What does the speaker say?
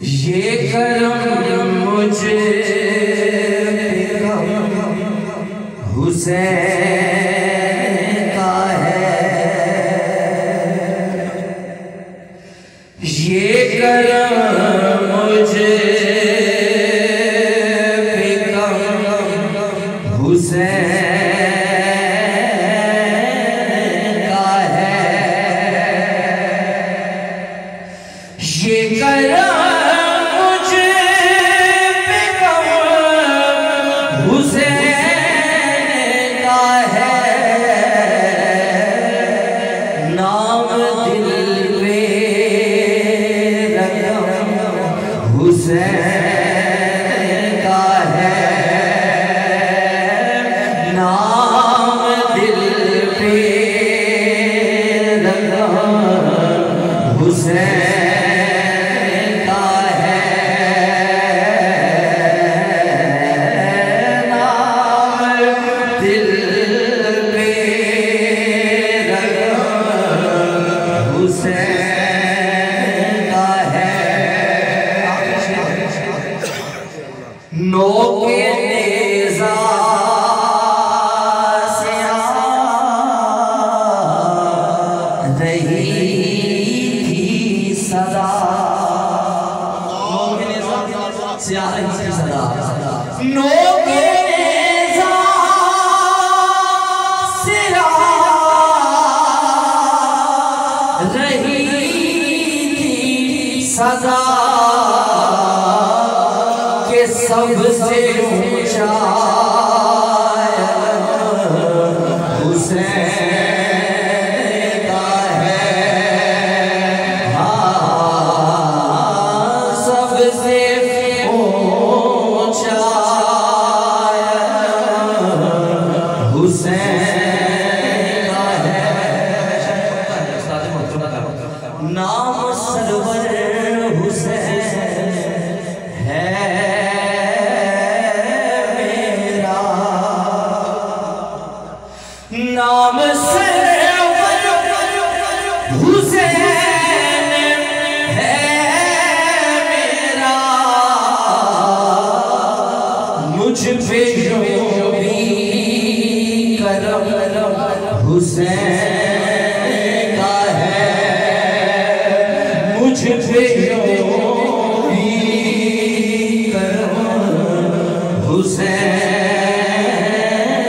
ये करम मुझे हुसैन का है, ये करम मुझे हुसैन का है, ये करम हुसैन का है, नाम दिल पे लगा हुसैन का है, नाम दिल पे लगा हुसैन। नोके नेज़ा से आ रही थी सदा, नोके नेज़ा से आ रही थी सदा, नोके नेज़ा से आ रही थी सदा, सबसे ऊंचा हुसैन का है, हाँ सबसे ऊंचा हुसैन का है, नाम सरवर हुसैन है, नाम सरवर हुसैन है मेरा, मुझ पे जो भी करम हुसैन का है, मुझ पे जो